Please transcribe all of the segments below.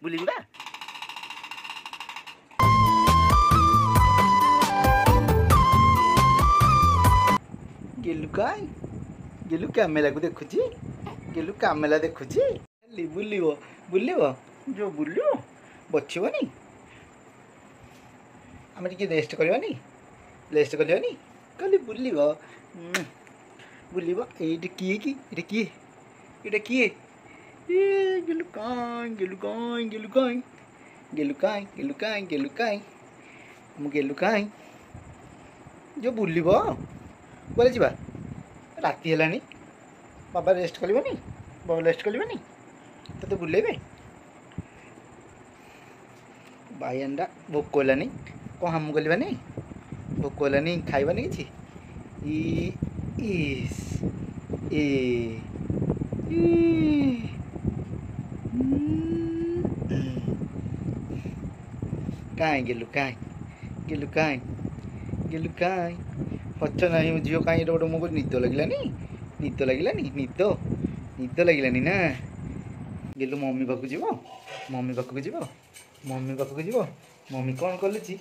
बुलिबा गेलु काय गेलु कैमेला को देखुची गेलु कैमेला देखुची बुलिबो बुलिबो जो बुलियो बचिबनी आम टिके रेस्ट करवानी कल बुलिबो बुलिबो एटा किए कि एटा किए ए गेलु काय गेलु काय गेलु काय गेलु काय गेलु काय गेलु काय मु गेलु काय जो बुलिबो बोले जीवा राति हेलानी बाबा रेस्ट करबनी बाबा रेस्ट करबनी तो बुलेबे भाई अंडा भोक होलानी कौन हम गलबानी भोक होलानी खाइबानी किछि इस ए काय गेलु काय गेलु काय गेलु काय पच नहीं झील कहीं गोटे मो निद लगलानी निद लगलानी ना गेलु मम्मी पाखु जीव मम्मी पाखु जीव मम्मी पाखु जीव मम्मी कौन कलुची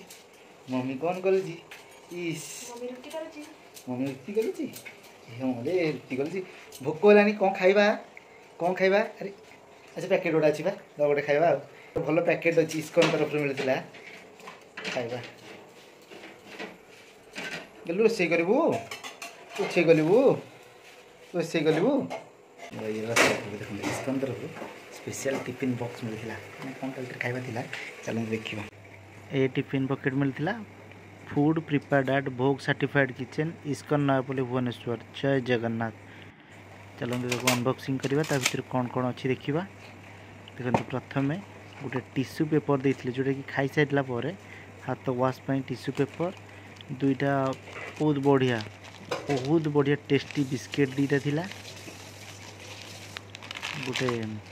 मम्मी कौन कलुची इस मम्मी रुटी कलुची रे रुटी कलुची भोक होलानी कौन खाइबा अरे अच्छा पैकेट गोटा अच्छी गोटे खाइबा भल पैकेट अच्छी इस्कन तरफ मिलता खाइबा गेलु रोसे करू रोसे कलु इस्कन तरफ स्पेशल टिफिन बॉक्स मिलता कौन तरह खाइबा थिला चलो देखिबा ए टिफिन पॉकेट मिलता फूड प्रिपेयर्ड एट भोग सर्टिफाइड किचन इस्कन नयापल्ली भुवनेश्वर जय जगन्नाथ चलो देखो अनबॉक्सिंग करवा भर कौन कौन अच्छी देखा देखो प्रथम गोटे टिश्यू पेपर देते जोटा कि खाई सारा पर हाथ वाश टिश्यू पेपर दुईटा बहुत बढ़िया टेस्टी बिस्किट दीटा थिला गोटे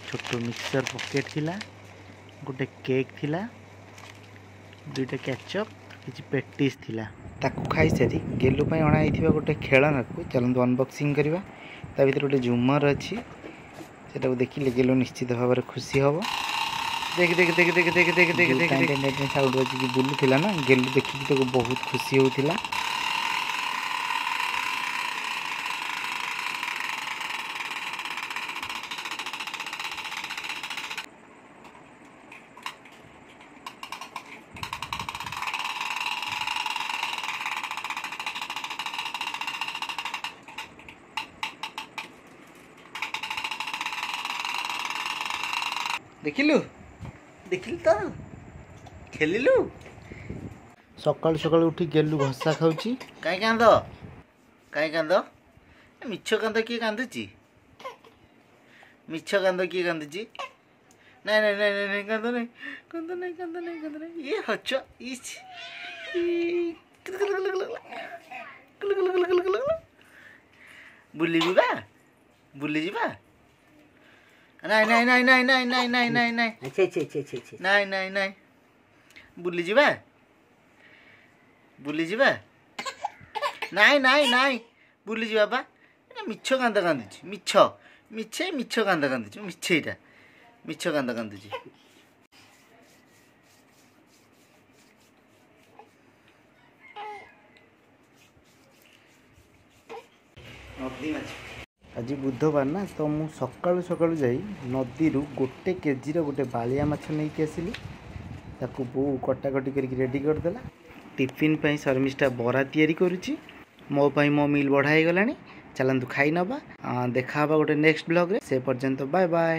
छोट मिक्सचर पॉकेट थिला गोटे केक थिला दुईटा केचप किसी पेटिस थिला ताकू खाई सारी गेलु अणाई गोटे खेलना को चलते अनबॉक्सिंग करवा ता भर गोटे झुमर अच्छी से देखिले गेलु निश्चित भाव में खुशी हम देख देख देख देख देख देख देख देख देख साउंड बजिकी बुलूला ना गेलु देखिए तो बहुत खुशी होता देखिलु देखिल तो खेलिलु सकाल सकाल उठी गेलु घसा खाऊची काई कांद मिछ कांद किए कांदुची मिछ कांद किए कांदुची नहीं नहीं नहीं नहीं कांद नहीं ये हच इस बुली जीवा नहीं नहीं नहीं नहीं नहीं नहीं नहीं नहीं नहीं नहीं नहीं नहीं बुली जीवा नहीं नहीं नहीं बुली जीवा बा मिछ कांद कांदुची मिछ कांद कांदुची मिछेटा मिछ कांद कांदुची आज बुधवार ना तो मु सकाळु सकाळु जाई नदी रु गोटे केजी रो गोटे बालिया माछ नहीं के आसिली ताकू बो कटाकटी करके रेडी कर देला टिफिन पई शर्मिष्ठा बरा तैयारी करूची मो पई मो मिल बढ़ाई गलानी चलंतु खाई नबा देखा गोटे नेक्स्ट ब्लॉग रे से पर्यंत बाय बाय।